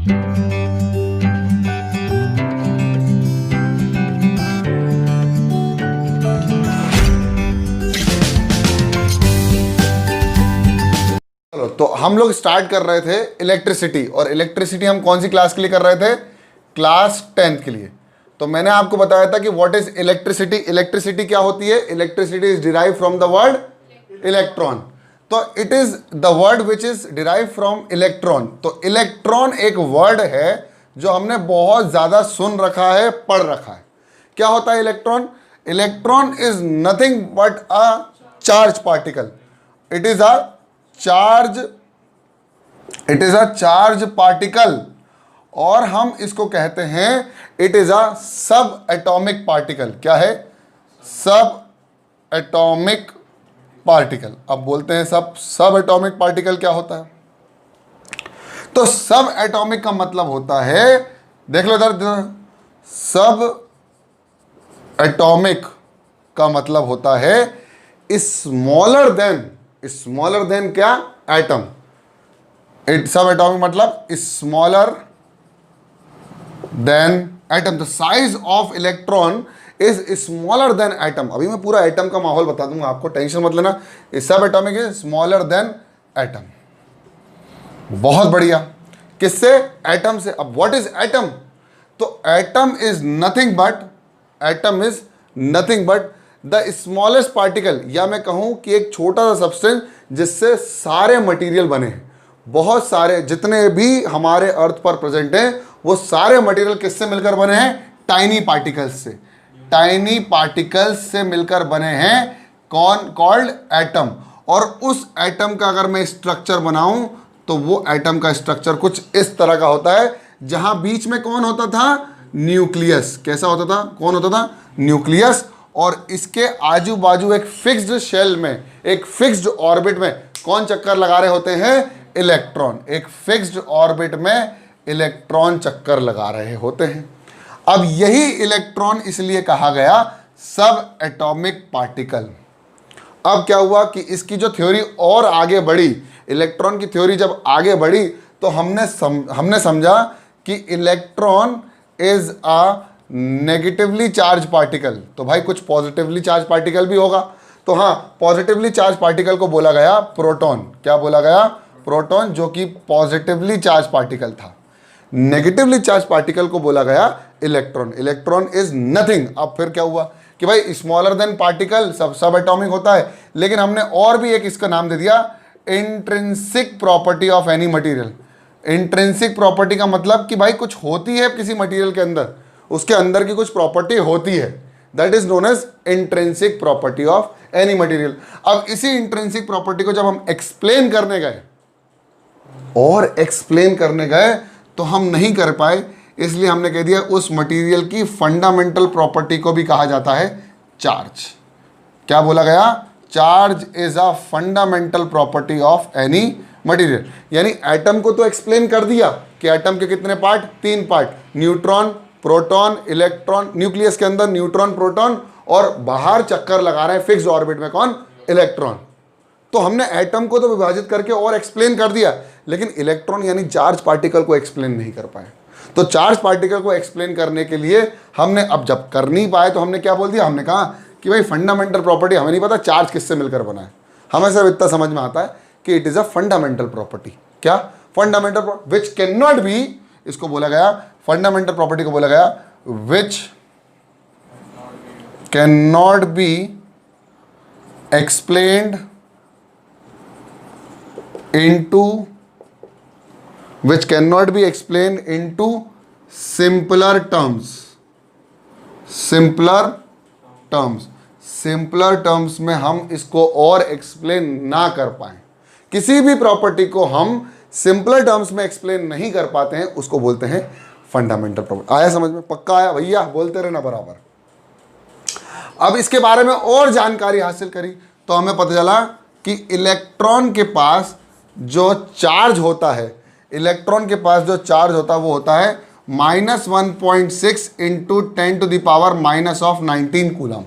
चलो, तो हम लोग स्टार्ट कर रहे थे इलेक्ट्रिसिटी, और इलेक्ट्रिसिटी हम कौन सी क्लास के लिए कर रहे थे? क्लास 10th के लिए। तो मैंने आपको बताया था कि व्हाट इज इलेक्ट्रिसिटी। इलेक्ट्रिसिटी क्या होती है? Electricity is derive from the word electron. तो it is the word which is derive from electron. तो इलेक्ट्रॉन एक वर्ड है जो हमने बहुत ज्यादा सुन रखा है, पढ़ रखा है। क्या होता है electron? Electron is nothing but a charge particle. It is a charge particle, और हम इसको कहते हैं इट इज अ सब एटॉमिक पार्टिकल। क्या है? सब एटॉमिक पार्टिकल। अब बोलते हैं सब एटॉमिक पार्टिकल क्या होता है? तो सब एटॉमिक का मतलब होता है, देख लो इधर, सब एटॉमिक का मतलब होता है स्मॉलर देन क्या? एटम। सब एटॉमिक मतलब smaller than atom. The size of electron is smaller than atom. अभी मैं पूरा एटम का माहौल बता दूंगा आपको, टेंशन मत लेना। सब atomic is smaller than atom. बहुत बढ़िया। किससे? एटम से। अब व्हाट इज एटम? तो atom is nothing but the smallest particle, या मैं कहूं कि एक छोटा सा सब्सटेंस जिससे सारे मटेरियल बने हैं। बहुत सारे जितने भी हमारे अर्थ पर प्रेजेंट हैं वो सारे मटेरियल किससे मिलकर बने हैं? टाइनी पार्टिकल्स से। टाइनी पार्टिकल्स से मिलकर बने हैं। कौन? Called atom. और उस एटम का अगर मैं स्ट्रक्चर बनाऊं तो वो एटम का स्ट्रक्चर कुछ इस तरह का होता है, जहां बीच में कौन होता था? न्यूक्लियस। कैसा होता था? कौन होता था? न्यूक्लियस। और इसके आजू बाजू एक फिक्स्ड शेल में, एक फिक्स्ड ऑर्बिट में कौन चक्कर लगा रहे होते हैं? इलेक्ट्रॉन। एक फिक्स्ड ऑर्बिट में इलेक्ट्रॉन चक्कर लगा रहे होते हैं। अब यही इलेक्ट्रॉन इसलिए कहा गया सब एटॉमिक पार्टिकल। अब क्या हुआ कि इसकी जो थ्योरी और आगे बढ़ी, इलेक्ट्रॉन की थ्योरी जब आगे बढ़ी तो हमने समझा कि electron is a negatively charge particle. तो भाई कुछ पॉजिटिवली चार्ज पार्टिकल भी होगा। तो हाँ, पॉजिटिवली चार्ज पार्टिकल को बोला गया प्रोटॉन। क्या बोला गया? प्रोटॉन, जो कि पॉजिटिवली चार्ज पार्टिकल था। नेगेटिवली चार्ज पार्टिकल को बोला गया इलेक्ट्रॉन। Electron is nothing. अब फिर क्या हुआ कि भाई स्मॉलर देन पार्टिकल, सब एटॉमिक होता है, लेकिन हमने और भी एक इसका नाम दे दिया, intrinsic property of any material. Intrinsic property का मतलब कि भाई कुछ होती है किसी मटेरियल के अंदर, उसके अंदर की कुछ प्रॉपर्टी होती है, that is known as intrinsic property of any material. अब इसी इंट्रिंसिक प्रॉपर्टी को जब हम एक्सप्लेन करने गए तो हम नहीं कर पाए, इसलिए हमने कह दिया उस मटेरियल की फंडामेंटल प्रॉपर्टी को भी कहा जाता है चार्ज। क्या बोला गया? Charge is a fundamental property of any material. यानी एटम को तो एक्सप्लेन कर दिया कि एटम के कितने part? 3 part, neutron, proton, electron. Nucleus के अंदर न्यूट्रॉन, प्रोटॉन, और बाहर चक्कर लगा रहे हैं फिक्स्ड ऑर्बिट में कौन? इलेक्ट्रॉन। तो हमने एटम को तो विभाजित करके और एक्सप्लेन कर दिया, लेकिन इलेक्ट्रॉन यानी चार्ज पार्टिकल को एक्सप्लेन नहीं कर पाए। तो चार्ज पार्टिकल को एक्सप्लेन करने के लिए हमने, अब जब कर नहीं पाए तो हमने क्या बोल दिया? हमने कहा कि भाई फंडामेंटल प्रॉपर्टी हमें नहीं पता चार्ज किससे मिलकर बना है, हमें सिर्फ इतना समझ में आता है कि it is a fundamental property. क्या? Fundamental which can not be, इसको बोला गया फंडामेंटल प्रॉपर्टी को बोला गया which can not be explained into which cannot be explained into simpler terms में हम इसको और एक्सप्लेन ना कर पाए। किसी भी प्रॉपर्टी को हम सिंपलर टर्म्स में एक्सप्लेन नहीं कर पाते हैं, उसको बोलते हैं फंडामेंटल प्रॉपर्टी। आया समझ में? पक्का आया भैया? बोलते रहना बराबर। अब इसके बारे में और जानकारी हासिल करी तो हमें पता चला कि इलेक्ट्रॉन के पास जो चार्ज होता है, वो होता है -1.6 इंटू 10⁻⁻⁻19 कूलम।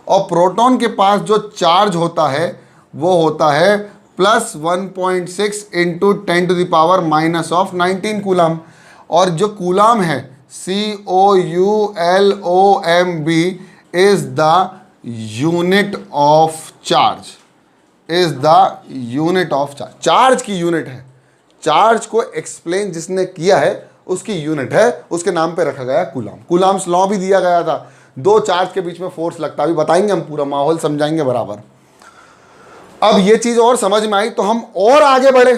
और प्रोटॉन के पास जो चार्ज होता है वो होता है +1.6 इंटू 10⁻⁻19 कूलम। और जो कूलाम है COULOMB is the unit of charge, is the unit of charge. Charge की यूनिट है, चार्ज को एक्सप्लेन जिसने किया है उसकी यूनिट है, उसके नाम पे रखा गया कूलाम। कूलाम्स लॉ भी दिया गया था, दो चार्ज के बीच में फोर्स लगता है, अभी बताएंगे हम, पूरा माहौल समझाएंगे बराबर। अब ये चीज और समझ में आई तो हम और आगे बढ़े।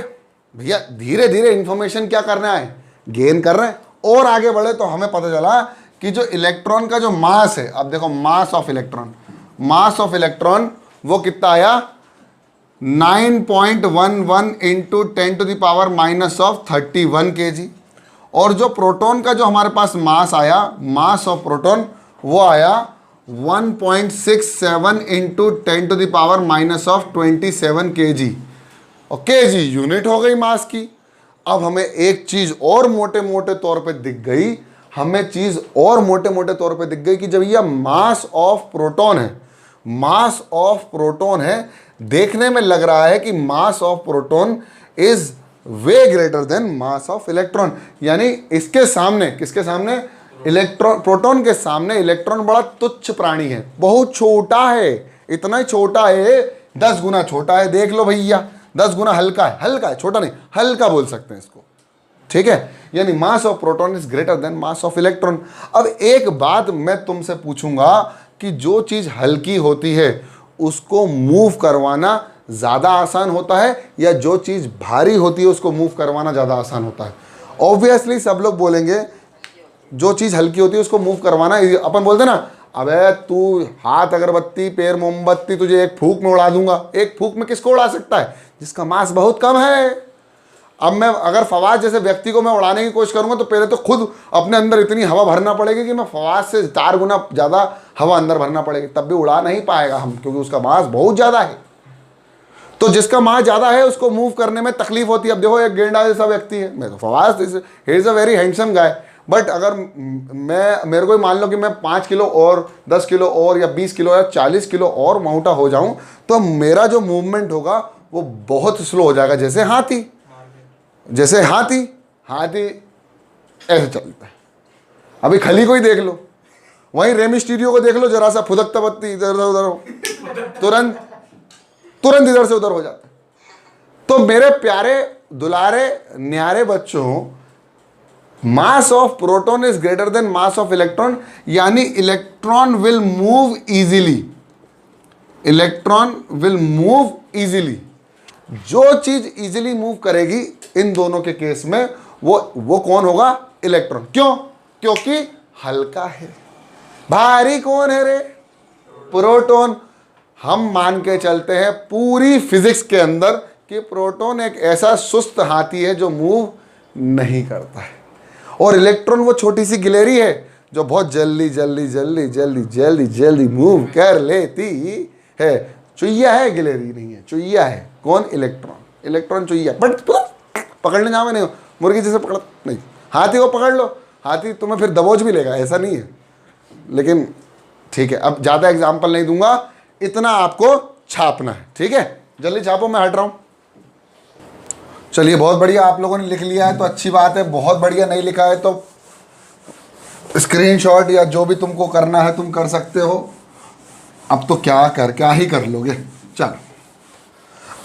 भैया धीरे धीरे इंफॉर्मेशन क्या करना है, गेन कर रहे हैं, और आगे बढ़े तो हमें पता चला कि जो इलेक्ट्रॉन का जो मास है, अब देखो मास of electron, mass of electron वो कितना आया 9.11 इंटू 10⁻⁻31 kg। और जो प्रोटॉन का जो हमारे पास मास आया, मास ऑफ प्रोटॉन वो आया 1.67 इंटू 10⁻⁻27 kg। और kg यूनिट हो गई मास की। अब हमें एक चीज और मोटे मोटे तौर पे दिख गई, हमें चीज और मोटे मोटे तौर पे दिख गई कि जब यह मास ऑफ प्रोटॉन है, मास ऑफ प्रोटॉन है, देखने में लग रहा है कि मास of proton is way greater than mass of electron. यानी इसके सामने, किसके सामने, इलेक्ट्रॉन, प्रोटॉन के सामने इलेक्ट्रॉन बड़ा तुच्छ प्राणी है, बहुत छोटा है, इतना ही छोटा है, 10 गुना छोटा है। देख लो भैया, 10 गुना हल्का है, हल्का है, छोटा नहीं, हल्का बोल सकते हैं इसको, ठीक है। यानी मास of proton is greater than mass of electron. अब एक बात मैं तुमसे पूछूंगा कि जो चीज हल्की होती है उसको मूव करवाना ज्यादा आसान होता है या जो चीज भारी होती है उसको मूव करवाना ज्यादा आसान होता है? ऑब्वियसली सब लोग बोलेंगे जो चीज हल्की होती है उसको मूव करवाना। अपन बोलते ना, अबे तू हाथ अगरबत्ती पैर मोमबत्ती तुझे एक फूंक में उड़ा दूंगा। एक फूंक में किसको उड़ा सकता है? जिसका मास बहुत कम है। अब मैं अगर फवाद जैसे व्यक्ति को मैं उड़ाने की कोशिश करूंगा तो पहले तो खुद अपने अंदर इतनी हवा भरना पड़ेगी कि मैं फवाद से 4 गुना ज़्यादा हवा अंदर भरना पड़ेगी, तब भी उड़ा नहीं पाएगा हम, क्योंकि उसका मास बहुत ज़्यादा है। तो जिसका मास ज़्यादा है उसको मूव करने में तकलीफ होती है। अब देखो एक गेंडा जैसा व्यक्ति है, मैं तो Fawad is a very handsome guy, but अगर मेरे को मान लो कि मैं 5 किलो और 10 किलो और या 20 किलो या 40 किलो और मोटा हो जाऊं तो मेरा जो मूवमेंट होगा वो बहुत स्लो हो जाएगा। जैसे हाथी, जैसे हाथी ऐसे चलता है। अभी खली को ही देख लो, वहीं रेमी स्टीरियो को देख लो, जरा सा फुदकता बत्ती इधर उधर हो, तुरंत इधर से उधर हो जाता है। तो मेरे प्यारे दुलारे न्यारे बच्चों, mass of proton is greater than mass of electron, यानी electron will move easily, electron will move easily. जो चीज इजीली मूव करेगी इन दोनों के केस में वो कौन होगा? इलेक्ट्रॉन। क्यों? क्योंकि हल्का है। भारी कौन है रे? प्रोटॉन। हम मान के चलते हैं पूरी फिजिक्स के अंदर कि प्रोटॉन एक ऐसा सुस्त हाथी है जो मूव नहीं करता है, और इलेक्ट्रॉन वो छोटी सी गिलेरी है जो बहुत जल्दी जल्दी जल्दी जल्दी जल्दी जल्दी मूव कर लेती है। चुईया है, गिलेरी नहीं है, चुईया है। कौन? इलेक्ट्रॉन। इलेक्ट्रॉन चुईया, बट पकड़ने जाओ नहीं, मुर्गी जैसे पकड़ नहीं। हाथी को पकड़ लो, हाथी तुम्हें फिर दबोच भी लेगा, ऐसा नहीं है। लेकिन ठीक है, अब ज़्यादा एग्जाम्पल नहीं दूंगा, इतना आपको छापना है, ठीक है। जल्दी छापो, मैं हट रहा हूँ। चलिए, बहुत बढ़िया, आप लोगों ने लिख लिया है तो अच्छी बात है, बहुत बढ़िया। नहीं लिखा है तो स्क्रीनशॉट या जो भी तुमको करना है तुम कर सकते हो। अब तो क्या ही कर लोगे। चलो,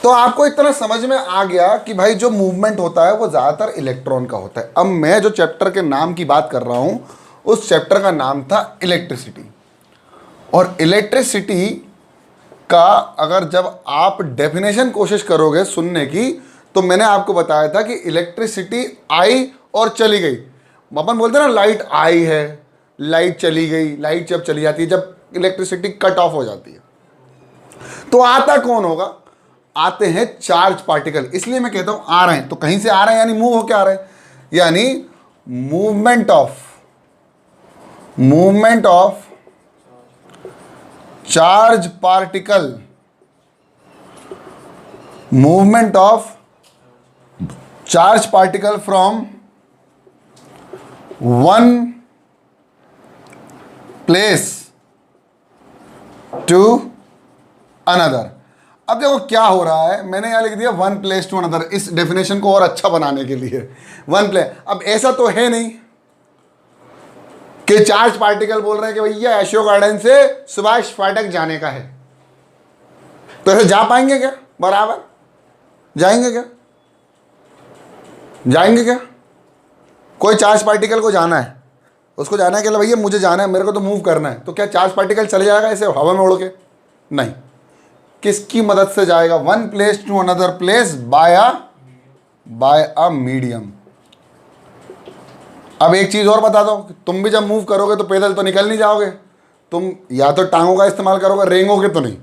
तो आपको इतना समझ में आ गया कि भाई जो मूवमेंट होता है वो ज़्यादातर इलेक्ट्रॉन का होता है। अब मैं जो चैप्टर के नाम की बात कर रहा हूँ उस चैप्टर का नाम था इलेक्ट्रिसिटी। और इलेक्ट्रिसिटी का अगर जब आप डेफिनेशन कोशिश करोगे सुनने की, तो मैंने आपको बताया था कि इलेक्ट्रिसिटी आई और चली गई। अपन बोलते हैं ना, लाइट आई है, लाइट चली गई। लाइट जब चली जाती है, जब इलेक्ट्रिसिटी कट ऑफ हो जाती है, तो आता कौन होगा? आते हैं चार्ज पार्टिकल। इसलिए मैं कहता हूं आ रहे हैं, तो कहीं से आ रहे हैं यानी मूव होके आ रहे हैं, यानी movement of charge particle, movement of charge particle from one place to another. अब देखो क्या हो रहा है, मैंने यहाँ लिख दिया वन प्लेस टू अनदर, इस डेफिनेशन को और अच्छा बनाने के लिए वन प्लेस। अब ऐसा तो है नहीं कि चार्ज पार्टिकल बोल रहे हैं कि भैया अशोक गार्डन से सुभाष फाटक जाने का है, तो ऐसे जा पाएंगे क्या? बराबर जाएंगे क्या? जाएंगे क्या? कोई चार्ज पार्टिकल को जाना है, उसको जाना है कि भैया मुझे जाना है, मेरे को तो मूव करना है, तो क्या चार्ज पार्टिकल चले जाएगा ऐसे हवा में उड़ के? नहीं। किसकी मदद से जाएगा? One place to another place by a medium. अब एक चीज और बता दो, तुम भी जब मूव करोगे तो पैदल तो निकल नहीं जाओगे, तुम या तो टांगों का इस्तेमाल करोगे, रेंगोगे तो नहीं,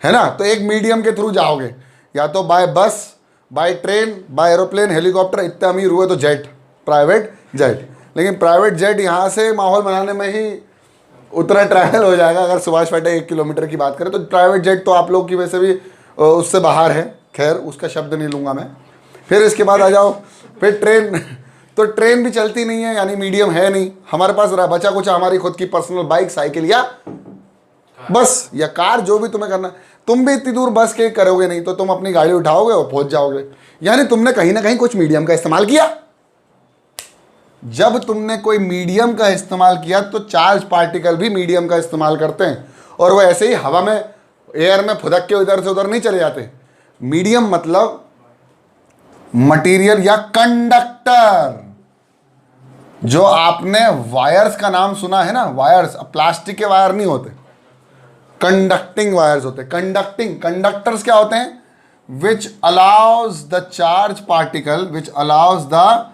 है ना? तो एक मीडियम के थ्रू जाओगे, या तो by bus, by train, by aeroplane, helicopter. इतने अमीर हुए तो जेट, प्राइवेट जेट। लेकिन प्राइवेट जेट यहाँ से माहौल बनाने में ही उतना ट्रैवल हो जाएगा। अगर सुभाष फाटक 1 किलोमीटर की बात करें तो प्राइवेट जेट तो आप लोग की वैसे भी उससे बाहर है, खैर उसका शब्द नहीं लूँगा मैं। फिर इसके बाद आ जाओ, फिर ट्रेन, तो ट्रेन भी चलती नहीं है, यानी मीडियम है नहीं। हमारे पास बचा कुछ हमारी खुद की पर्सनल बाइक, साइकिल या बस या कार, जो भी तुम्हें करना। तुम भी इतनी दूर बस के करोगे नहीं, तो तुम अपनी गाड़ी उठाओगे और पहुंच जाओगे, यानी तुमने कहीं ना कहीं कुछ मीडियम का इस्तेमाल किया। जब तुमने कोई मीडियम का इस्तेमाल किया तो चार्ज पार्टिकल भी मीडियम का इस्तेमाल करते हैं, और वो ऐसे ही हवा में, एयर में फुदक के इधर से उधर नहीं चले जाते। मीडियम मतलब मटेरियल या कंडक्टर। जो आपने वायर्स का नाम सुना है ना, वायर्स, अब प्लास्टिक के वायर नहीं होते, कंडक्टिंग वायर्स होते। कंडक्टिंग कंडक्टर्स क्या होते हैं? Which allows the charge particle, which allows the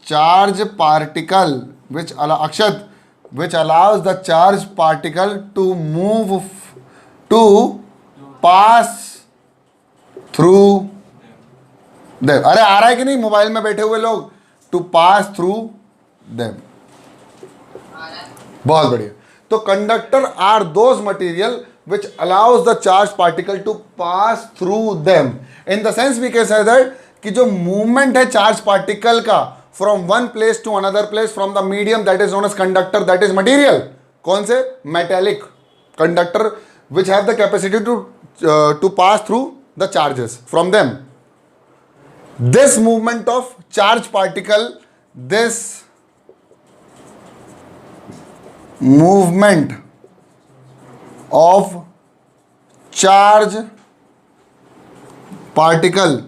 charge particle, which Akshat, which allows the charge particle to move, to pass through them. अरे आ रहा है कि नहीं मोबाइल में बैठे हुए लोग? To pass through them. बहुत बढ़िया। तो conductor are those material which allows the charged particle to pass through them. In the sense we can say that कि जो movement है चार्ज पार्टिकल का from one place to another place from the medium that is known as conductor, that is material. कौन से? metallic conductor which have the capacity to pass through the charges from them. This movement of charge particle, this movement of charge particle,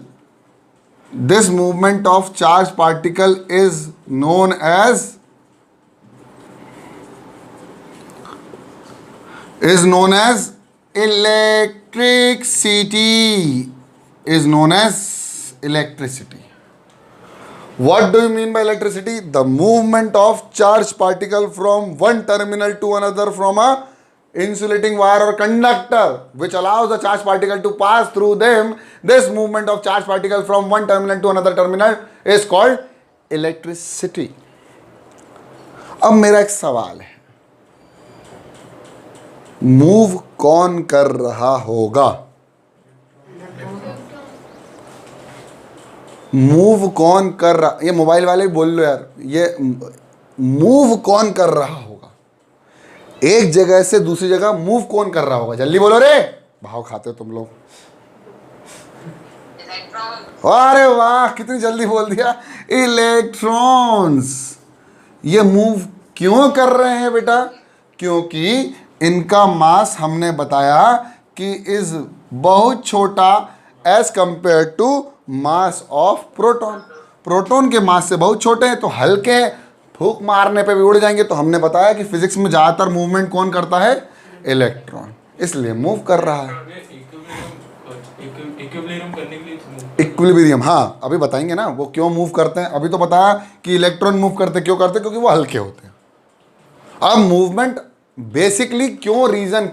this movement of charge particle is known as electricity, is known as electricity. What do you mean by electricity? The movement of charged particle from one terminal to another from a insulating wire or conductor which allows the charged particle to pass through them. This movement of charged particle from one terminal to another terminal is called electricity. अब मेरा एक सवाल है, move कौन कर रहा होगा? Move कौन कर रहा, ये मोबाइल वाले बोल लो यार, ये मूव कौन कर रहा होगा? एक जगह से दूसरी जगह मूव कौन कर रहा होगा? जल्दी बोलो रे, भाव खाते हो तुम लोग। अरे वाह, कितनी जल्दी बोल दिया, इलेक्ट्रॉन्स। ये मूव क्यों कर रहे हैं बेटा? क्योंकि इनका मास हमने बताया कि इज बहुत छोटा as compare to mass of proton. Proton के मास से बहुत छोटे हैं, तो हल्के फूंक मारने पे भी उड़ जाएंगे। तो हमने बताया कि फिजिक्स में ज़्यादातर मूवमेंट कौन करता है? इलेक्ट्रॉन, इसलिए मूव कर रहा है। इक्विलिब्रियम, हाँ अभी बताएंगे ना वो क्यों मूव करते हैं। अभी तो बताया कि इलेक्ट्रॉन मूव करते क्यों करते, क्योंकि वो हल्के होते हैं। अब मूवमेंट बेसिकली क्यों, रीजन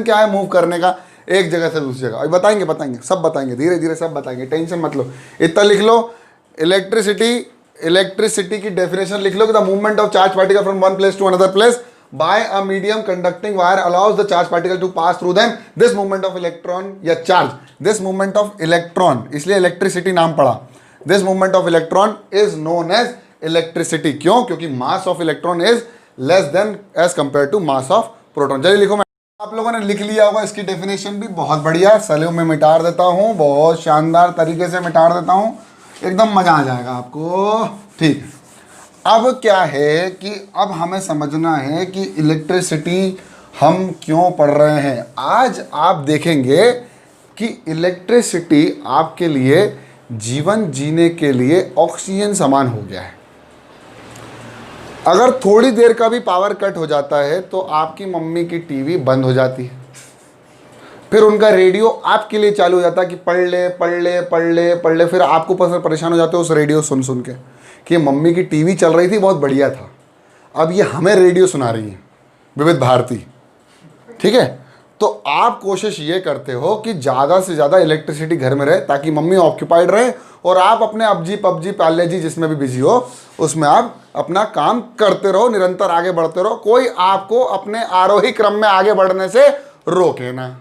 क्या है मूव करने का एक जगह से दूसरी जगह, अभी बताएंगे सब बताएंगे, धीरे धीरे सब बताएंगे, टेंशन मत लो। इतना लिख लो, इलेक्ट्रिसिटी की डेफिनेशन लिख लो कि the movement of charge particle from one place to another place by a medium conducting wire allows the charge particle to pass through them. This movement of electron या charge, this movement of electron, इसलिए electricity नाम पड़ा। This movement of electron is known as electricity. क्यों? क्योंकि mass of electron is less than as compare to mass of proton. जल्दी लिखो। आप लोगों ने लिख लिया होगा इसकी डेफिनेशन भी, बहुत बढ़िया। चलो मैं मिटा देता हूँ, बहुत शानदार तरीके से मिटा देता हूँ, एकदम मजा आ जाएगा आपको। ठीक है, अब क्या है कि अब हमें समझना है कि इलेक्ट्रिसिटी हम क्यों पढ़ रहे हैं। आज आप देखेंगे कि इलेक्ट्रिसिटी आपके लिए जीवन जीने के लिए ऑक्सीजन समान हो गया है। अगर थोड़ी देर का भी पावर कट हो जाता है तो आपकी मम्मी की टीवी बंद हो जाती है, फिर उनका रेडियो आपके लिए चालू हो जाता है कि पढ़ ले पढ़ ले पढ़ ले पढ़ ले। फिर आपको परेशान हो जाते हो उस रेडियो सुन सुन के कि मम्मी की टीवी चल रही थी, बहुत बढ़िया था, अब ये हमें रेडियो सुना रही है, विविध भारती। ठीक है, तो आप कोशिश ये करते हो कि ज़्यादा से ज़्यादा इलेक्ट्रिसिटी घर में रहे ताकि मम्मी ऑक्यूपाइड रहे और आप अपने अबजी पबजी पाले जी जिसमें भी बिजी हो उसमें आप अपना काम करते रहो, निरंतर आगे बढ़ते रहो। कोई आपको अपने आरोही क्रम में आगे बढ़ने से रोके ना।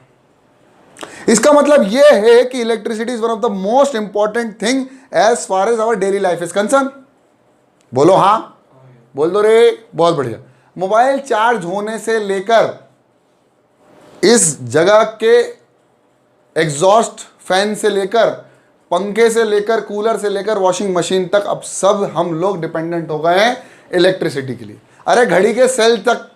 इसका मतलब यह है कि electricity is one of the most important thing as far as our daily life is concern. बोलो हाँ, बोल दो रे, बहुत बढ़िया। मोबाइल चार्ज होने से लेकर इस जगह के एग्जॉस्ट फैन से लेकर पंखे से लेकर कूलर से लेकर वॉशिंग मशीन तक अब सब हम लोग डिपेंडेंट हो गए हैं इलेक्ट्रिसिटी के लिए। अरे घड़ी के सेल तक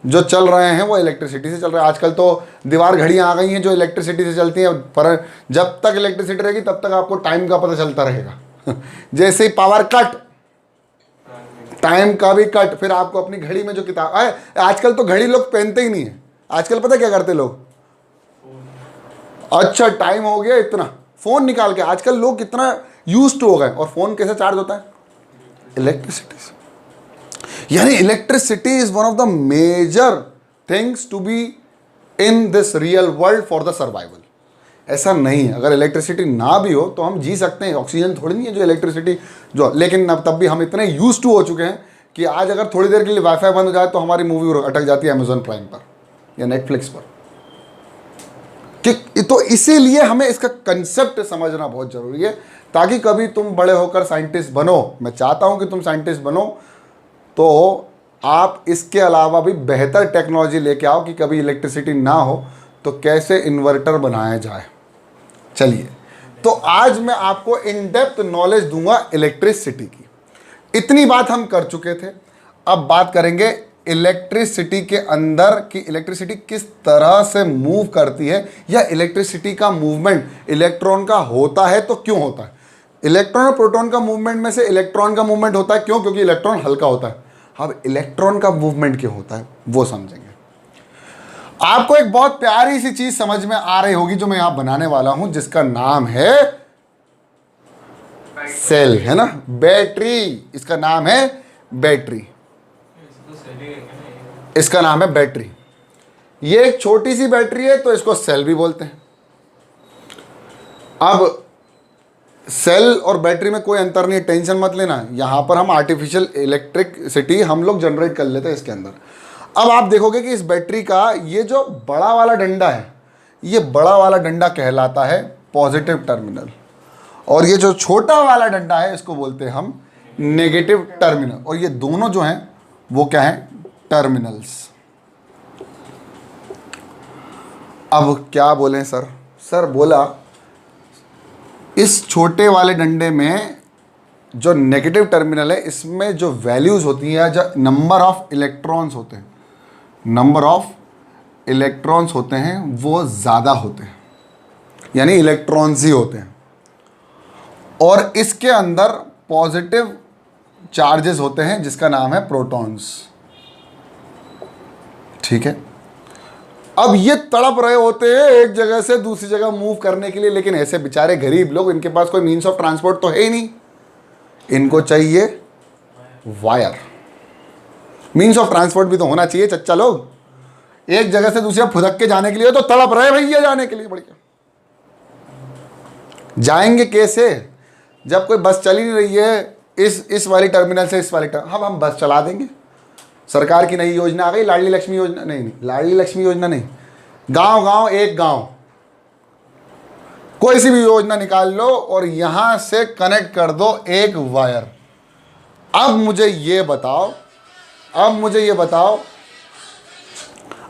जो चल रहे हैं वो इलेक्ट्रिसिटी से चल रहे हैं। आजकल तो दीवार घड़ियां आ गई हैं जो इलेक्ट्रिसिटी से चलती हैं, पर जब तक इलेक्ट्रिसिटी रहेगी तब तक आपको टाइम का पता चलता रहेगा। जैसे ही पावर कट, टाइम का भी कट, फिर आपको अपनी घड़ी में जो किताब आजकल तो घड़ी लोग पहनते ही नहीं है। आजकल पता क्या करते लोग, अच्छा टाइम हो गया इतना, फोन निकाल के, आजकल लोग कितना यूज्ड टू हो गए। और फोन कैसे चार्ज होता है? इलेक्ट्रिसिटी से। यानी electricity is one of the major things to be in this real world for the survival. ऐसा नहीं है, अगर इलेक्ट्रिसिटी ना भी हो तो हम जी सकते हैं। ऑक्सीजन थोड़ी नहीं है जो इलेक्ट्रिसिटी जो, लेकिन अब तब भी हम इतने यूज टू हो चुके हैं कि आज अगर थोड़ी देर के लिए वाईफाई बंद हो जाए तो हमारी मूवी अटक जाती है अमेजॉन प्राइम पर या नेटफ्लिक्स पर। कि तो इसीलिए हमें इसका कंसेप्ट समझना बहुत जरूरी है ताकि कभी तुम बड़े होकर साइंटिस्ट बनो। मैं चाहता हूं कि तुम साइंटिस्ट बनो तो आप इसके अलावा भी बेहतर टेक्नोलॉजी लेके आओ कि कभी इलेक्ट्रिसिटी ना हो तो कैसे इन्वर्टर बनाया जाए। चलिए, तो आज मैं आपको इन डेप्थ नॉलेज दूंगा इलेक्ट्रिसिटी की। इतनी बात हम कर चुके थे, अब बात करेंगे इलेक्ट्रिसिटी के अंदर कि इलेक्ट्रिसिटी किस तरह से मूव करती है, या इलेक्ट्रिसिटी का मूवमेंट इलेक्ट्रॉन का होता है तो क्यों होता है। इलेक्ट्रॉन और प्रोटॉन का मूवमेंट में से इलेक्ट्रॉन का मूवमेंट होता है, क्यों? क्योंकि इलेक्ट्रॉन हल्का होता है। अब इलेक्ट्रॉन का मूवमेंट क्यों होता है वो समझेंगे। आपको एक बहुत प्यारी सी चीज समझ में आ रही होगी जो मैं यहां बनाने वाला हूं, जिसका नाम है सेल, है ना, बैटरी। इसका नाम है बैटरी, इसका नाम है बैटरी। ये एक छोटी सी बैटरी है तो इसको सेल भी बोलते हैं। अब सेल और बैटरी में कोई अंतर नहीं है, टेंशन मत लेना। यहां पर हम आर्टिफिशियल इलेक्ट्रिसिटी हम लोग जनरेट कर लेते हैं इसके अंदर। अब आप देखोगे कि इस बैटरी का ये जो बड़ा वाला डंडा है, ये बड़ा वाला डंडा कहलाता है पॉजिटिव टर्मिनल, और ये जो छोटा वाला डंडा है इसको बोलते हैं हम नेगेटिव टर्मिनल। और ये दोनों जो हैं वो क्या है? टर्मिनल्स। अब क्या बोलें सर? सर बोला इस छोटे वाले डंडे में जो नेगेटिव टर्मिनल है इसमें जो वैल्यूज होती हैं, जो नंबर ऑफ इलेक्ट्रॉन्स होते हैं, नंबर ऑफ इलेक्ट्रॉन्स होते हैं वो ज़्यादा होते हैं, यानी इलेक्ट्रॉन्स ही होते हैं। और इसके अंदर पॉजिटिव चार्जेस होते हैं जिसका नाम है प्रोटॉन्स। ठीक है, अब ये तड़प रहे होते हैं एक जगह से दूसरी जगह मूव करने के लिए, लेकिन ऐसे बेचारे गरीब लोग, इनके पास कोई मीन्स ऑफ ट्रांसपोर्ट तो है ही नहीं, इनको चाहिए वायर। मीन्स ऑफ ट्रांसपोर्ट भी तो होना चाहिए चच्चा लोग। एक जगह से दूसरी फुदक के जाने के लिए तो तड़प रहे भैया जाने के लिए, बढ़िया। जाएंगे कैसे जब कोई बस चल ही नहीं रही है इस वाली टर्मिनल से इस वाली टर्मिनल। हम बस चला देंगे। सरकार की नई योजना आ गई, लाडली लक्ष्मी योजना। नहीं, लाडली लक्ष्मी योजना नहीं, गांव गांव एक गांव, कोई सी भी योजना निकाल लो और यहां से कनेक्ट कर दो एक वायर। अब मुझे ये बताओ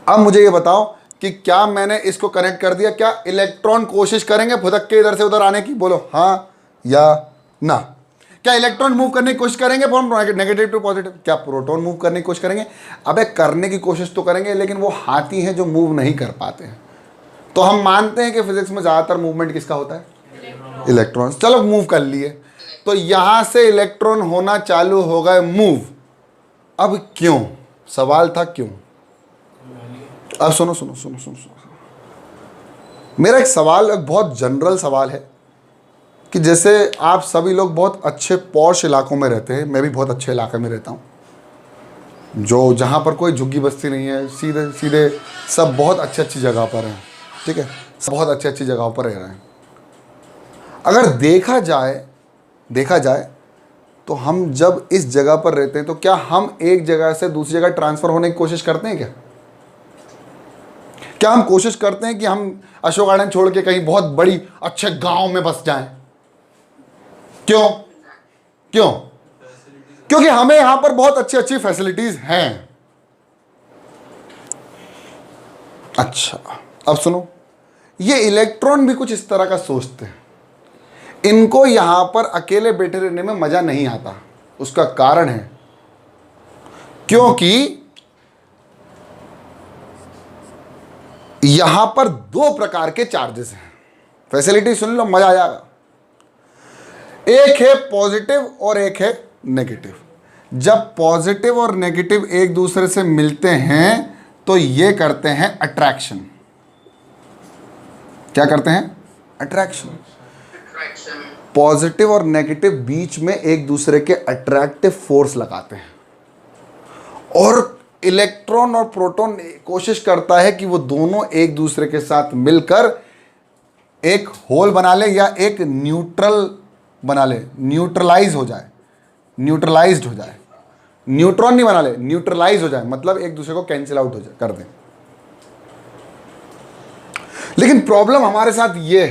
अब मुझे ये बताओ कि क्या मैंने इसको कनेक्ट कर दिया, क्या इलेक्ट्रॉन कोशिश करेंगे फुदक के इधर से उधर आने की? बोलो हाँ या ना। क्या इलेक्ट्रॉन मूव करने की कोशिश करेंगे फ्रॉम नेगेटिव टू पॉजिटिव? क्या प्रोटॉन मूव करने की कोशिश करेंगे? अबे करने की कोशिश तो करेंगे, लेकिन वो हाथी हैं जो मूव नहीं कर पाते हैं। तो हम मानते हैं कि फिजिक्स में ज़्यादातर मूवमेंट किसका होता है? इलेक्ट्रॉन्स। चलो मूव कर लिए, तो यहां से इलेक्ट्रॉन होना चालू हो गए मूव। अब क्यों? सवाल था क्यों। अब सुनो सुनो सुनो सुनो सुनो, मेरा एक सवाल, एक बहुत जनरल सवाल है कि जैसे आप सभी लोग बहुत अच्छे पॉश इलाकों में रहते हैं, मैं भी बहुत अच्छे इलाके में रहता हूँ, जो जहाँ पर कोई झुग्गी बस्ती नहीं है, सीधे सीधे सब बहुत अच्छी अच्छी जगह पर हैं, ठीक है, सब बहुत अच्छी अच्छी जगहों पर रह रहे हैं। अगर देखा जाए तो हम जब इस जगह पर रहते हैं तो क्या हम एक जगह से दूसरी जगह ट्रांसफ़र होने की कोशिश करते हैं? क्या हम कोशिश करते हैं कि हम अशोक गार्डन छोड़ के कहीं बहुत बड़ी अच्छे गांव में बस जाएं? क्यों? क्योंकि हमें यहां पर बहुत अच्छी अच्छी फैसिलिटीज हैं। अच्छा, अब सुनो, ये इलेक्ट्रॉन भी कुछ इस तरह का सोचते हैं। इनको यहां पर अकेले बैठे रहने में मजा नहीं आता। उसका कारण है क्योंकि यहां पर दो प्रकार के चार्जेस हैं। फैसिलिटी सुन लो, मजा आ जाएगा। एक है पॉजिटिव और एक है नेगेटिव। जब पॉजिटिव और नेगेटिव एक दूसरे से मिलते हैं तो ये करते हैं अट्रैक्शन। क्या करते हैं? अट्रैक्शन। पॉजिटिव और नेगेटिव बीच में एक दूसरे के अट्रैक्टिव फोर्स लगाते हैं, और इलेक्ट्रॉन और प्रोटॉन कोशिश करता है कि वो दोनों एक दूसरे के साथ मिलकर एक होल बना ले या एक न्यूट्रल बना ले, न्यूट्रलाइज हो जाए, न्यूट्रलाइज्ड हो जाए। न्यूट्रॉन नहीं बना ले, न्यूट्रलाइज हो जाए, मतलब एक दूसरे को कैंसिल आउट हो जाए, कर दें। लेकिन प्रॉब्लम हमारे साथ ये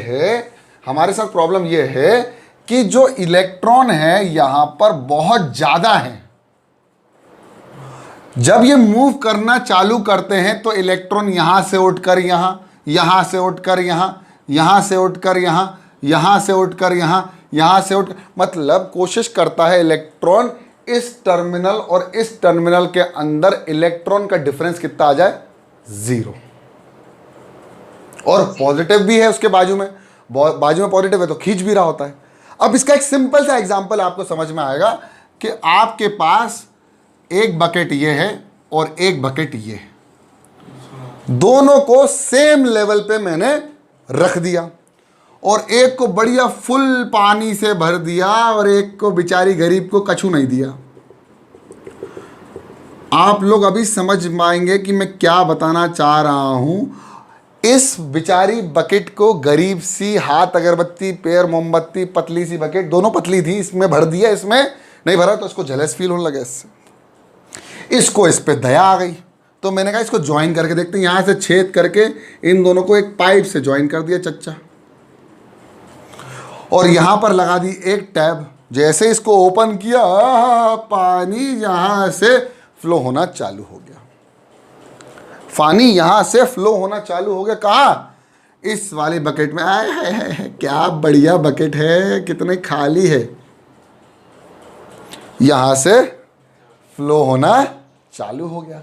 है कि जो इलेक्ट्रॉन है यहां पर बहुत ज्यादा है। जब ये मूव करना चालू करते हैं तो इलेक्ट्रॉन यहां से उठकर यहां, यहां से उठकर यहां, यहां से उठकर यहां, यहां से उठकर यहां, यहां से उठ, मतलब कोशिश करता है इलेक्ट्रॉन इस टर्मिनल और इस टर्मिनल के अंदर इलेक्ट्रॉन का डिफरेंस कितना आ जाए? 0। और पॉजिटिव भी है उसके बाजू में पॉजिटिव है तो खींच भी रहा होता है। अब इसका एक सिंपल सा एग्जांपल आपको समझ में आएगा कि आपके पास एक बकेट ये है और एक बकेट ये है, दोनों को सेम लेवल पे मैंने रख दिया, और एक को बढ़िया फुल पानी से भर दिया और एक को बेचारी गरीब को कछु नहीं दिया। आप लोग अभी समझ पाएंगे कि मैं क्या बताना चाह रहा हूं। इस बेचारी बकेट को गरीब सी हाथ अगरबत्ती पैर मोमबत्ती पतली सी बकेट, दोनों पतली थी, इसमें भर दिया, इसमें नहीं भरा तो इसको जेलस फील होने लगा इससे। इसको इस पे दया आ गई तो मैंने कहा इसको ज्वाइन करके देखते हैं। यहां से छेद करके इन दोनों को एक पाइप से ज्वाइन कर दिया चच्चा, और यहां पर लगा दी एक टैब। जैसे इसको ओपन किया पानी यहां से फ्लो होना चालू हो गया। पानी यहां से फ्लो होना चालू हो गया। कहाँ? इस वाली बकेट में। आए है क्या बढ़िया बकेट है, कितने खाली है। यहां से फ्लो होना चालू हो गया।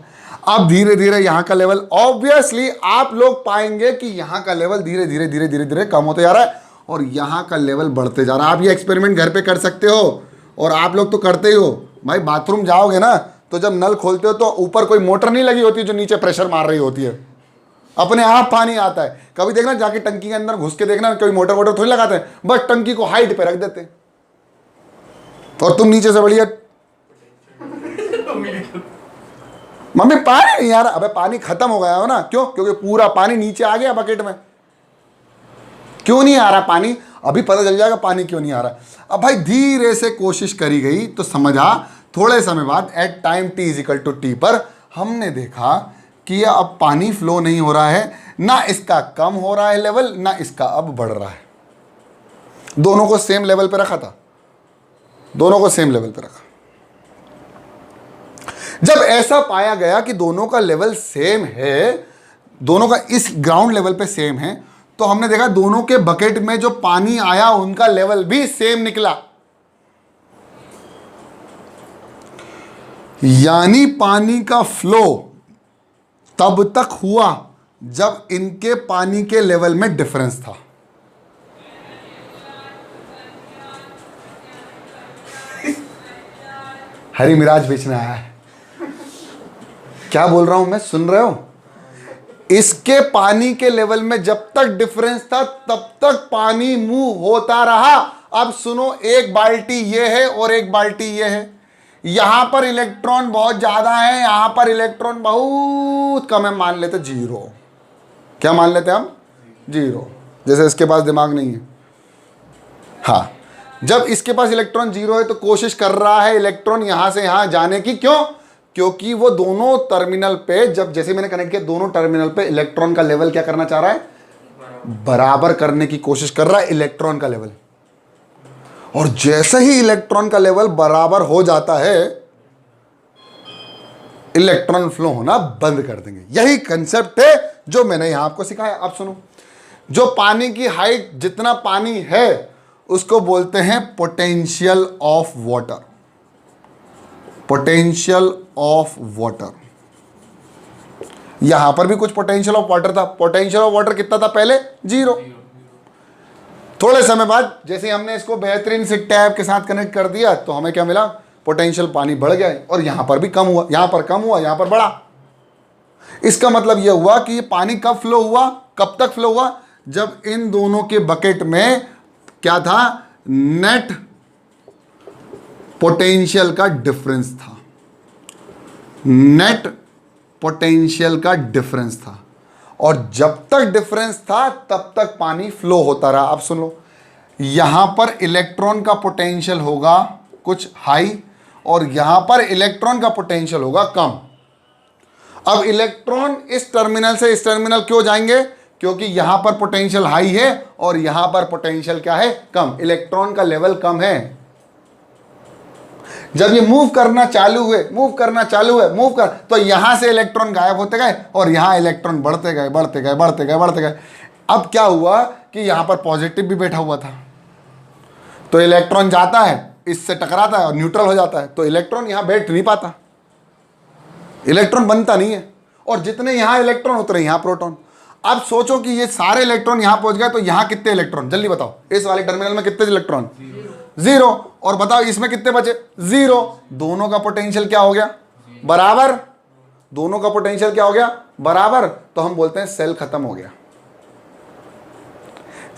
अब धीरे धीरे यहां का लेवल, ऑब्वियसली आप लोग पाएंगे कि यहां का लेवल धीरे धीरे धीरे धीरे धीरे कम होते जा रहा है और यहां का लेवल बढ़ते जा रहा है। आप ये एक्सपेरिमेंट घर पे कर सकते हो, और आप लोग तो करते ही हो भाई। बाथरूम जाओगे ना तो जब नल खोलते हो तो ऊपर कोई मोटर नहीं लगी होती जो नीचे प्रेशर मार रही होती है, अपने आप पानी आता है। कभी देखना जाके टंकी के अंदर घुस के देखना, कोई मोटर वोटर थोड़ी लगाते हैं, बस टंकी को हाइट पे रख देते और तुम नीचे से बढ़िया मम्मी पानी नहीं आ रहा। अबे पानी खत्म हो गया हो ना। क्यों? क्योंकि पूरा पानी नीचे आ गया बकेट में। क्यों नहीं आ रहा पानी? अभी पता चल जाएगा पानी क्यों नहीं आ रहा। अब भाई धीरे से कोशिश करी गई तो समझा, थोड़े समय बाद एट टाइम t पर हमने देखा कि अब पानी फ्लो नहीं हो रहा है, ना इसका कम हो रहा है लेवल, ना इसका अब बढ़ रहा है। दोनों को सेम लेवल पे रखा था, दोनों को सेम लेवल पे रखा। जब ऐसा पाया गया कि दोनों का लेवल सेम है, दोनों का इस ग्राउंड लेवल पे सेम है, तो हमने देखा दोनों के बकेट में जो पानी आया उनका लेवल भी सेम निकला। यानी पानी का फ्लो तब तक हुआ जब इनके पानी के लेवल में डिफरेंस था। हरी मिराज बेचने आया है, क्या बोल रहा हूं मैं, सुन रहे हो? इसके पानी के लेवल में जब तक डिफरेंस था तब तक पानी मूव होता रहा। अब सुनो, एक बाल्टी ये है और एक बाल्टी ये है। यहां पर इलेक्ट्रॉन बहुत ज्यादा है, यहां पर इलेक्ट्रॉन बहुत कम है, मान लेते जीरो। क्या मान लेते हम? जीरो। जैसे इसके पास दिमाग नहीं है। हाँ, जब इसके पास इलेक्ट्रॉन जीरो है तो कोशिश कर रहा है इलेक्ट्रॉन यहां से यहां जाने की। क्यों? क्योंकि वो दोनों टर्मिनल पे, जब जैसे मैंने कनेक्ट किया, दोनों टर्मिनल पे इलेक्ट्रॉन का लेवल क्या करना चाह रहा है? बराबर करने की कोशिश कर रहा है इलेक्ट्रॉन का लेवल। और जैसे ही इलेक्ट्रॉन का लेवल बराबर हो जाता है, इलेक्ट्रॉन फ्लो होना बंद कर देंगे। यही कंसेप्ट है जो मैंने यहां आपको सिखाया। अब सुनो, जो पानी की हाइट, जितना पानी है उसको बोलते हैं potential of water. Potential of water. यहां पर भी कुछ पोटेंशियल ऑफ वाटर था। पोटेंशियल ऑफ वाटर कितना था पहले? जीरो। थोड़े समय बाद जैसे हमने इसको बेहतरीन से टैब के साथ कनेक्ट कर दिया तो हमें क्या मिला? पोटेंशियल पानी बढ़ गया और यहां पर भी कम हुआ, यहां पर कम हुआ, यहां पर बढ़ा। इसका मतलब यह हुआ कि ये पानी कब फ्लो हुआ, कब तक फ्लो हुआ? जब इन दोनों के बकेट में क्या था? नेट पोटेंशियल का डिफरेंस था। नेट पोटेंशियल का डिफरेंस था। और जब तक डिफरेंस था तब तक पानी फ्लो होता रहा। अब सुन लो, यहां पर इलेक्ट्रॉन का पोटेंशियल होगा कुछ हाई और यहां पर इलेक्ट्रॉन का पोटेंशियल होगा कम। अब इलेक्ट्रॉन इस टर्मिनल से इस टर्मिनल क्यों जाएंगे? क्योंकि यहां पर पोटेंशियल हाई है और यहां पर पोटेंशियल क्या है? कम। इलेक्ट्रॉन का लेवल कम है। जब ये मूव करना चालू हुए, मूव करना चालू हुए, मूव कर, तो यहां से इलेक्ट्रॉन गायब होते गए और यहां इलेक्ट्रॉन बढ़ते गए, बढ़ते गए, बढ़ते गए, बढ़ते गए। अब क्या हुआ कि यहां पर पॉजिटिव भी बैठा हुआ था, तो इलेक्ट्रॉन जाता है, इससे टकराता है और न्यूट्रल हो जाता है, तो इलेक्ट्रॉन यहां बैठ नहीं पाता, इलेक्ट्रॉन बनता नहीं है। और जितने यहां इलेक्ट्रॉन उतरे यहां प्रोटॉन। अब सोचो कि ये सारे इलेक्ट्रॉन यहां पहुंच गए तो यहां कितने इलेक्ट्रॉन? जल्दी बताओ। इस वाले टर्मिनल में कितने इलेक्ट्रॉन? जीरो। और बताओ इसमें कितने बचे? जीरो। दोनों का पोटेंशियल क्या हो गया? बराबर। दोनों का पोटेंशियल क्या हो गया? बराबर। तो हम बोलते हैं सेल खत्म हो गया।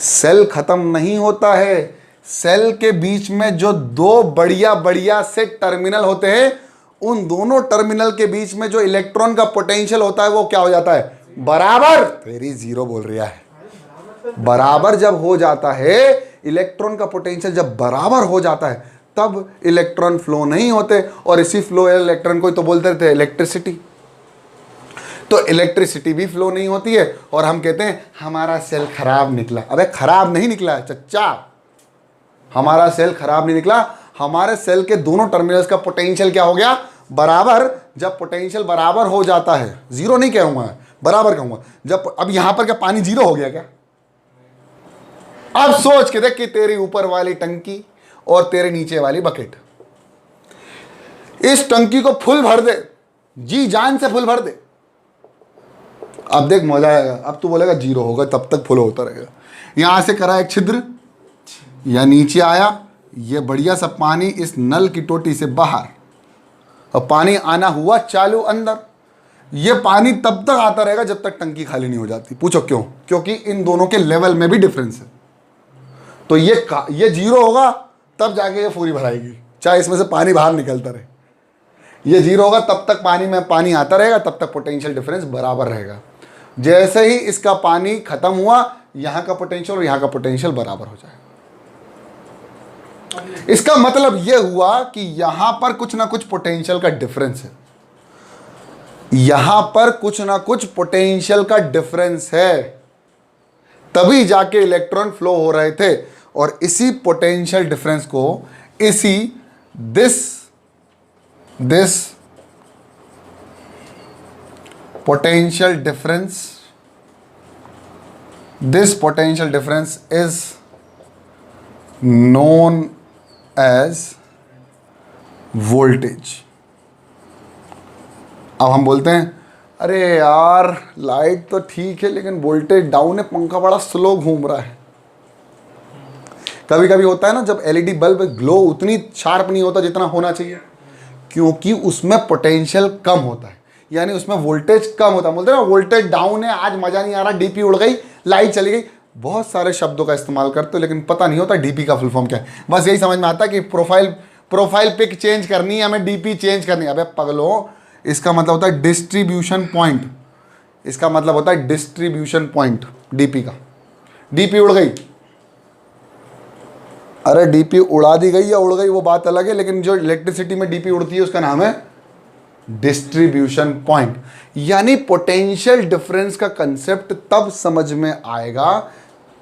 सेल खत्म नहीं होता है। सेल के बीच में जो दो बढ़िया बढ़िया से टर्मिनल होते हैं, उन दोनों टर्मिनल के बीच में जो इलेक्ट्रॉन का पोटेंशियल होता है वो क्या हो जाता है? बराबर। तेरी जीरो बोल रहा है। बराबर जब हो जाता है, इलेक्ट्रॉन का पोटेंशियल जब बराबर हो जाता है, तब इलेक्ट्रॉन फ्लो नहीं होते। और इसी फ्लो इलेक्ट्रॉन को तो बोलते थे इलेक्ट्रिसिटी। तो इलेक्ट्रिसिटी भी फ्लो नहीं होती है और हम कहते हैं हमारा सेल खराब निकला। अबे खराब नहीं निकला है चच्चा, हमारा सेल खराब नहीं निकला। हमारे सेल के दोनों टर्मिनल्स का पोटेंशियल क्या हो गया? बराबर। जब पोटेंशियल बराबर हो जाता है, जीरो नहीं कहूंगा, बराबर कहूंगा। जब अब यहां पर क्या पानी जीरो हो गया क्या? अब सोच के देख कि तेरी ऊपर वाली टंकी और तेरे नीचे वाली बकेट, इस टंकी को फुल भर दे, जी जान से फुल भर दे। अब देख मजा आएगा। अब तू बोलेगा जीरो होगा, तब तक फुल होता रहेगा। यहां से करा एक छिद्र या नीचे आया, ये बढ़िया सा पानी इस नल की टोटी से बाहर, और पानी आना हुआ चालू अंदर। ये पानी तब तक आता रहेगा जब तक टंकी खाली नहीं हो जाती। पूछो क्यों? क्योंकि इन दोनों के लेवल में भी डिफरेंस है। तो ये जीरो होगा तब जाके ये पूरी भराएगी, चाहे इसमें से पानी बाहर निकलता रहे। ये जीरो होगा तब तक पानी में पानी आता रहेगा, तब तक पोटेंशियल डिफरेंस बराबर रहेगा। जैसे ही इसका पानी खत्म हुआ, यहां का पोटेंशियल और यहां का पोटेंशियल बराबर हो जाएगा। इसका मतलब यह हुआ कि यहां पर कुछ ना कुछ पोटेंशियल का डिफरेंस है, यहां पर कुछ ना कुछ पोटेंशियल का डिफरेंस है, तभी जाके इलेक्ट्रॉन फ्लो हो रहे थे। और इसी पोटेंशियल डिफरेंस को, इसी this potential difference, this potential difference is known as voltage. अब हम बोलते हैं अरे यार लाइट तो ठीक है लेकिन वोल्टेज डाउन है, पंखा बड़ा स्लो घूम रहा है। कभी कभी होता है ना, जब एलईडी बल्ब ग्लो उतनी शार्प नहीं होता जितना होना चाहिए, क्योंकि उसमें पोटेंशियल कम होता है, यानी उसमें वोल्टेज कम होता है। बोलते हैं ना वोल्टेज डाउन है, आज मजा नहीं आ रहा, डीपी उड़ गई, लाइट चली गई। बहुत सारे शब्दों का इस्तेमाल करते हो लेकिन पता नहीं होता डीपी का फुल फॉर्म क्या है। बस यही समझ में आता है कि प्रोफाइल पिक चेंज करनी है, हमें डीपी चेंज करनी है। अबे पगलो, इसका मतलब होता है डिस्ट्रीब्यूशन पॉइंट, इसका मतलब होता है डिस्ट्रीब्यूशन पॉइंट डीपी का। डीपी उड़ गई, अरे डीपी उड़ा दी गई या उड़ गई वो बात अलग है, लेकिन जो इलेक्ट्रिसिटी में डीपी उड़ती है उसका नाम है डिस्ट्रीब्यूशन पॉइंट। यानी पोटेंशियल डिफरेंस का कंसेप्ट तब समझ में आएगा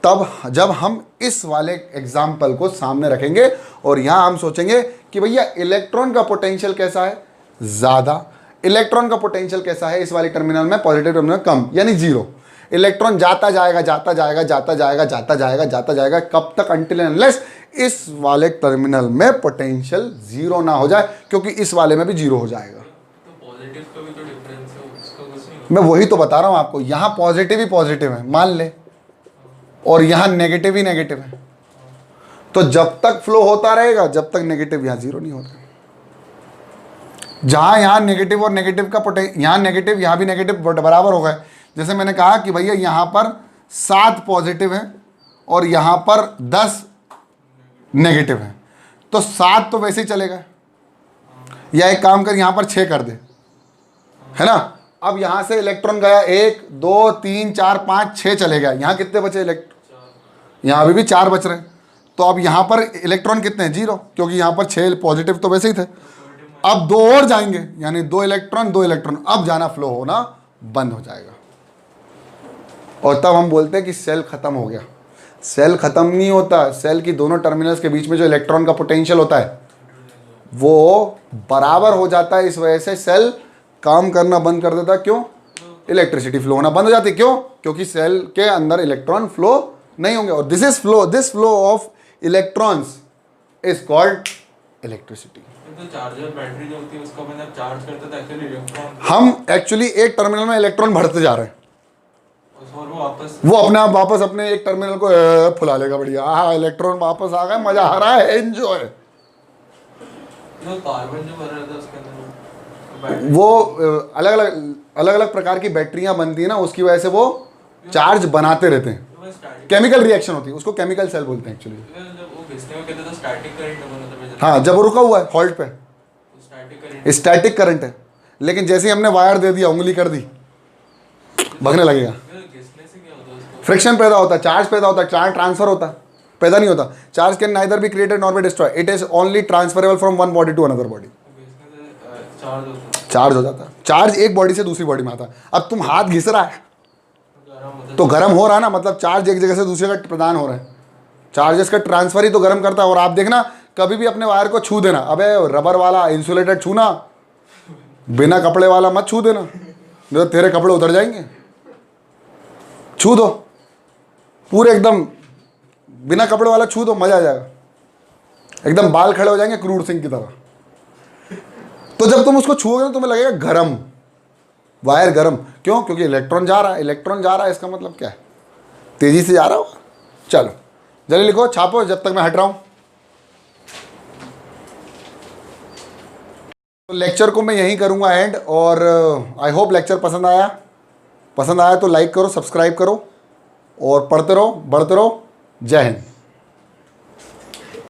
तब जब हम इस वाले एग्जाम्पल को सामने रखेंगे और यहां हम सोचेंगे कि भैया इलेक्ट्रॉन का पोटेंशियल कैसा है, ज्यादा। इलेक्ट्रॉन का पोटेंशियल कैसा है इस वाले टर्मिनल में, पॉजिटिव टर्मिनल में कम, यानी जीरो। इलेक्ट्रॉन जाता जाएगा जाता जाएगा जाता जाएगा जाता जाएगा जाता जाएगा, कब तक, अनटिल अनलेस इस वाले टर्मिनल में पोटेंशियल जीरो ना हो जाए, क्योंकि इस वाले में भी जीरो हो जाएगा। तो पॉजिटिव का भी तो डिफरेंस है, उसका कुछ नहीं। मैं वही तो बता रहा हूं आपको, यहां पॉजिटिव ही पॉजिटिव है मान ले, और यहां नेगेटिव ही नेगेटिव है। तो जब तक फ्लो होता रहेगा जब तक नेगेटिव यहां जीरो नहीं होता। जहां यहां नेगेटिव और नेगेटिव का यहां नेगेटिव यहां भी नेगेटिव बराबर हो गए। जैसे मैंने कहा कि भैया यहां पर 7 पॉजिटिव है और यहां पर 10 नेगेटिव है, तो 7 तो वैसे ही चलेगा, या एक काम कर यहां पर 6 कर दे, है ना। अब यहां से इलेक्ट्रॉन गया 1 2 3 4 5 6 चले गया, यहां कितने बचे इलेक्ट्रॉन, यहां अभी भी 4 बच रहे हैं। तो अब यहां पर इलेक्ट्रॉन कितने हैं, 0, क्योंकि यहां पर 6 पॉजिटिव तो वैसे ही थे। अब 2 और जाएंगे, यानी 2 इलेक्ट्रॉन, अब जाना फ्लो होना बंद हो जाएगा। और तब हम बोलते हैं कि सेल खत्म हो गया। सेल खत्म नहीं होता, सेल की दोनों टर्मिनल्स के बीच में जो इलेक्ट्रॉन का पोटेंशियल होता है वो बराबर हो जाता है। इस वजह से सेल काम करना बंद कर देता है। क्यों? इलेक्ट्रिसिटी फ्लो होना बंद हो जाती है। क्यों? क्योंकि सेल के अंदर इलेक्ट्रॉन फ्लो नहीं होंगे। और this flow of electrons is called electricity. तो चार्जर बैटरी जो होती है उसको मतलब चार्ज करते तो एक्चुअली इलेक्ट्रॉन, हम एक्चुअली एक टर्मिनल में इलेक्ट्रॉन भरते जा रहे हैं, और वो अपने आप वापस अपने एक टर्मिनल को फुला लेगा। बढ़िया, हाँ इलेक्ट्रॉन वापस आ गए, मजा आ रहा है, एंजॉय। कार्बन जो भर रहा था उसके अंदर वो अलग अलग प्रकार की बैटरियां बनती है ना, उसकी वजह से वो चार्ज बनाते रहते हैं। केमिकल रिएक्शन होती है, उसको केमिकल सेल बोलते हैं एक्चुअली। जब वो घिसने में कहते तो स्टैटिक करंट बना था। हाँ, जब वो रुका हुआ है हॉल्ट पे, स्टैटिक करंट है। लेकिन जैसे ही हमने वायर दे दिया, उंगली कर दी, भगने लगेगा। फ्रिक्शन पैदा होता है, चार्ज पैदा होता है, चार्ज ट्रांसफर होता है, पैदा नहीं होता। Charge can neither be created nor be destroy, it is only transferable from one body to another body. Charge हो जाता है, चार्ज एक बॉडी से दूसरी बॉडी में आता है। अब तुम हाथ घिस रहा है तो गर्म हो रहा है ना, मतलब चार्ज एक जगह से दूसरे का प्रदान हो रहा है। चार्जेस का ट्रांसफर ही तो गर्म करता है। और आप देखना, कभी भी अपने वायर को छू देना, अबे रबर वाला इंसुलेटेड छूना, बिना कपड़े वाला मत छू देना, नहीं तो तेरे कपड़े उतर जाएंगे। छू दो पूरे एकदम बिना कपड़े वाला, छू दो, मजा आ जाएगा, एकदम बाल खड़े हो जाएंगे क्रूर सिंह की तरह। तो जब तुम उसको छूओगे तो तुम्हें लगेगा गरम, वायर गरम। क्यों? क्योंकि इलेक्ट्रॉन जा रहा है, इलेक्ट्रॉन जा रहा है, इसका मतलब क्या है, तेजी से जा रहा होगा। चलो जल्दी लिखो, छापो, जब तक मैं हट रहा हूं। तो लेक्चर को मैं यहीं करूंगा एंड, और आई होप लेक्चर पसंद आया तो लाइक करो, सब्सक्राइब करो और पढ़ते रहो, बढ़ते रहो। जय हिंद।